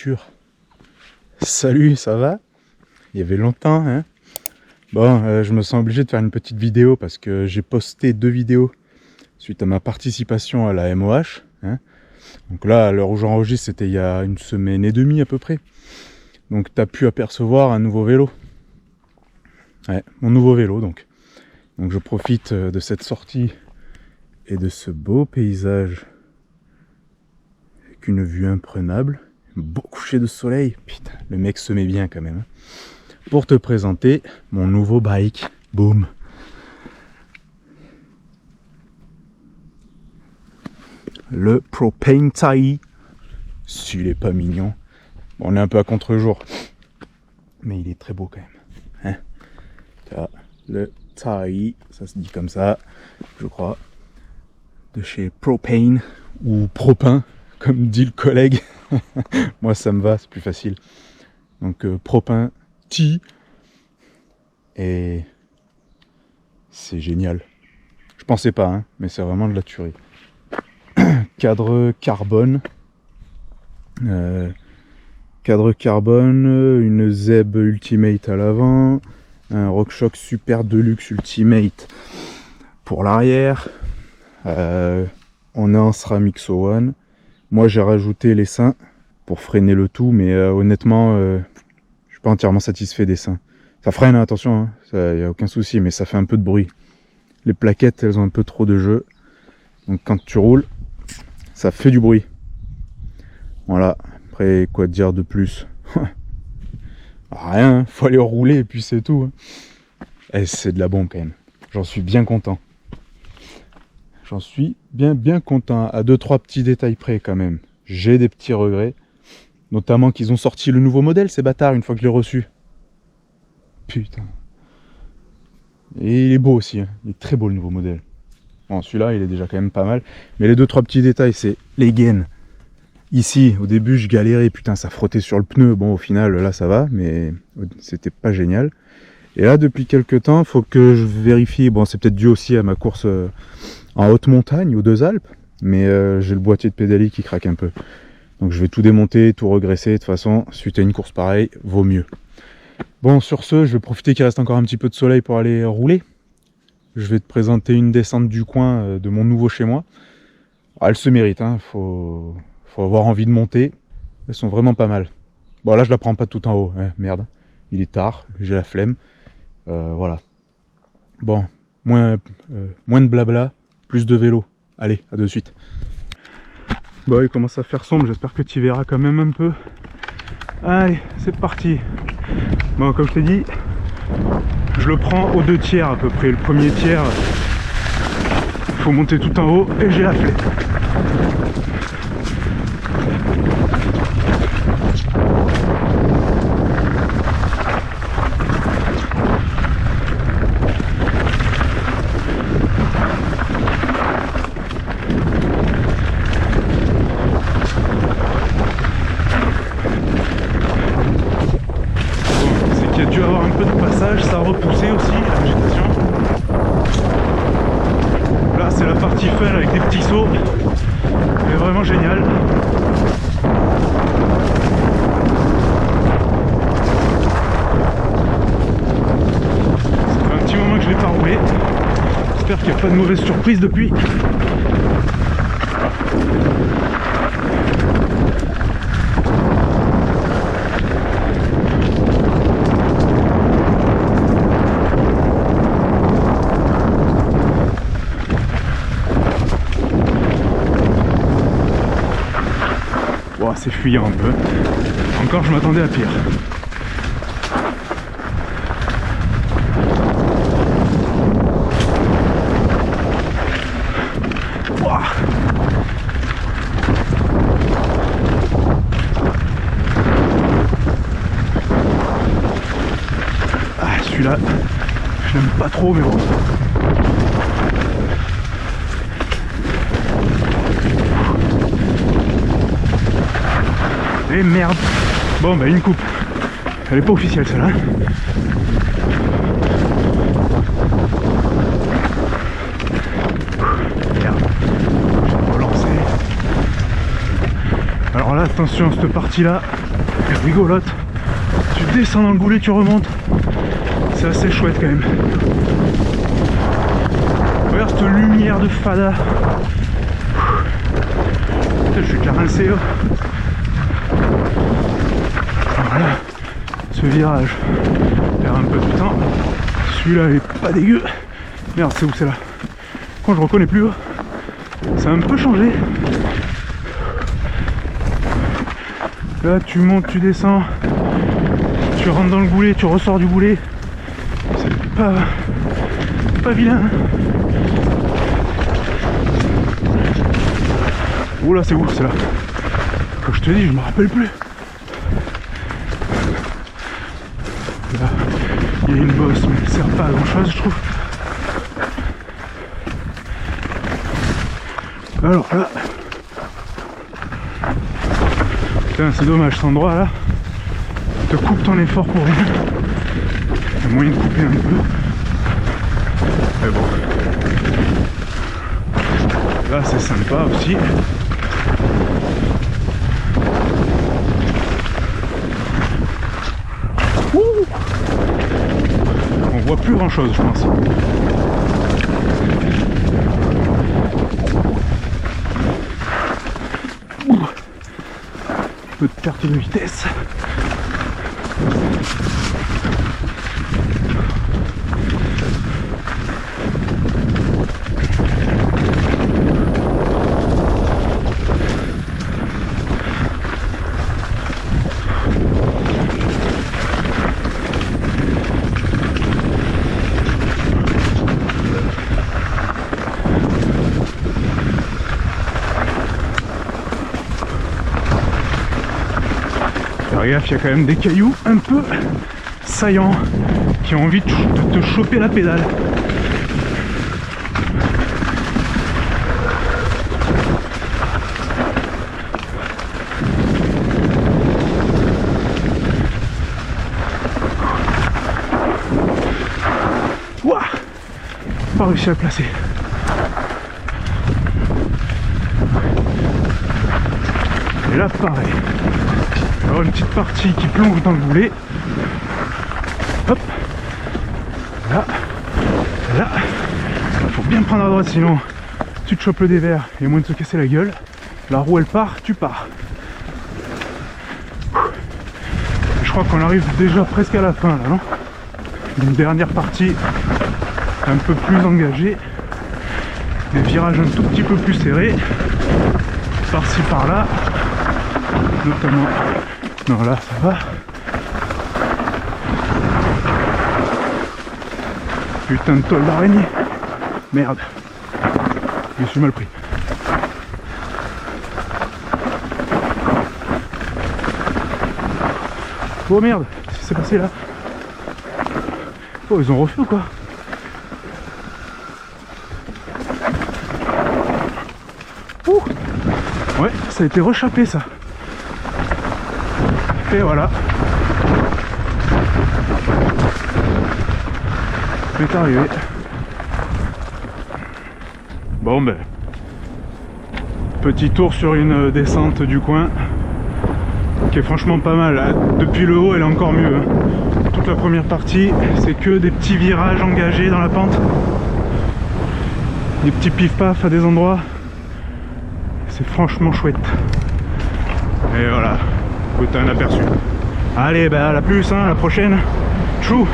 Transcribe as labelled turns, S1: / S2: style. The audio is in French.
S1: voiture. Salut, ça va? Il y avait longtemps, hein? Bon, je me sens obligé de faire une petite vidéo parce que j'ai posté 2 vidéos suite à ma participation à la MOH. Hein. Donc là, à l'heure où j'enregistre, c'était il y a 1 semaine et demie à peu près. Donc tu as pu apercevoir un nouveau vélo. Ouais, mon nouveau vélo donc. Donc je profite de cette sortie et de ce beau paysage avec une vue imprenable. Beau coucher de soleil. Putain, le mec se met bien quand même. Pour te présenter mon nouveau bike. Boum. Le Propane Tai. S'il est pas mignon. Bon, on est un peu à contre-jour. Mais il est très beau quand même. Hein, le Tai, ça se dit comme ça, je crois. De chez Propane ou Propin, comme dit le collègue. Moi ça me va, c'est plus facile. Donc Propane Tai. Et c'est génial. Je pensais pas, hein, mais c'est vraiment de la tuerie. Cadre carbone. Cadre carbone, une ZEB Ultimate à l'avant, un RockShox Super Deluxe Ultimate pour l'arrière. On est en SRAM XO1. Moi j'ai rajouté les seins pour freiner le tout, mais honnêtement je suis pas entièrement satisfait des seins. Ça freine, hein, attention, il n'y a aucun souci, mais ça fait un peu de bruit. Les plaquettes elles ont un peu trop de jeu, donc quand tu roules ça fait du bruit. Voilà, après quoi dire de plus? Rien, faut aller rouler et puis c'est tout. Et c'est de la bombe quand même, j'en suis bien content. J'en suis bien content, à 2-3 petits détails près quand même. J'ai des petits regrets, notamment qu'ils ont sorti le nouveau modèle, ces bâtards, une fois que je l'ai reçu. Putain. Et il est beau aussi, hein. Il est très beau le nouveau modèle. Bon, celui-là, il est déjà quand même pas mal. Mais les 2-3 petits détails, c'est les gaines. Ici, au début, je galérais, putain, ça frottait sur le pneu. Bon, au final, là, ça va, mais c'était pas génial. Et là, depuis quelques temps, faut que je vérifie. Bon, c'est peut-être dû aussi à ma course en haute montagne, aux 2 Alpes. Mais j'ai le boîtier de pédalier qui craque un peu. Donc je vais tout démonter, tout regresser. De toute façon, suite à une course pareille, vaut mieux. Bon, sur ce, je vais profiter qu'il reste encore un petit peu de soleil pour aller rouler. Je vais te présenter une descente du coin de mon nouveau chez moi. Elle se mérite, hein. Faut avoir envie de monter. Elles sont vraiment pas mal. Bon, là, je la prends pas tout en haut. Merde, il est tard, j'ai la flemme. Voilà. Bon, moins de blabla, plus de vélo. Allez, à de suite. Bon, il commence à faire sombre, j'espère que tu verras quand même un peu. Allez, c'est parti. Bon, comme je t'ai dit, je le prends aux 2 tiers à peu près. Le premier tiers, il faut monter tout en haut et j'ai la flemme. Ça a repoussé aussi la végétation. Là c'est la partie fun avec des petits sauts. C'est vraiment génial. Ça fait un petit moment que je l'ai pas roulé. J'espère qu'il n'y a pas de mauvaise surprise depuis. C'est fuyant un peu. Encore je m'attendais à pire. Ouah. Ah, celui-là, je l'aime pas trop mais bon. Et merde. Bon bah une coupe. Elle est pas officielle celle-là. Merde. Je vais relancer. Alors là attention, cette partie là, super rigolote. Tu descends dans le goulet, tu remontes. C'est assez chouette quand même. Regarde cette lumière de fada. Putain, je suis déjà rincé. Voilà. Ce virage perd un peu de temps. Celui-là est pas dégueu. Merde, c'est où c'est là? Quand je reconnais plus. Ça a un peu changé. Là tu montes, tu descends, tu rentres dans le goulet, tu ressors du goulet. C'est pas vilain. Oula, c'est où? C'est là. Quand je te dis, je me rappelle plus. Là, il y a une bosse, mais elle sert pas à grand chose, je trouve. Alors là, putain, c'est dommage, cet endroit là te coupe ton effort pour rien. Il y a moyen de couper un peu, mais bon, là c'est sympa aussi. Ouh, on voit plus grand chose, je pense. Un peu de perte de vitesse. Faire gaffe, il y a quand même des cailloux un peu saillants qui ont envie de te choper la pédale. Ouah, pas réussi à le placer. Et là pareil. Alors une petite partie qui plonge dans le goulet. Hop. Là. Là. Il faut bien prendre à droite, sinon tu te chopes le dévers et moins de se casser la gueule. La roue elle part, tu pars. Je crois qu'on arrive déjà presque à la fin là, non? Une dernière partie un peu plus engagée. Des virages un tout petit peu plus serrés. Par-ci par-là. Notamment. Non, là ça va. Putain de toile d'araignée. Merde. Je me suis mal pris. Oh merde, qu'est-ce qui s'est passé là? Oh, ils ont refait ou quoi? Ouh. Ouais, ça a été rechappé ça. Et voilà. C'est arrivé. Bon ben. Petit tour sur une descente du coin. Qui est franchement pas mal. Depuis le haut elle est encore mieux. Toute la première partie, c'est que des petits virages engagés dans la pente. Des petits pif-paf à des endroits. C'est franchement chouette. Et voilà. T'as un aperçu. Allez, bah à la plus, hein, à la prochaine. Tchou.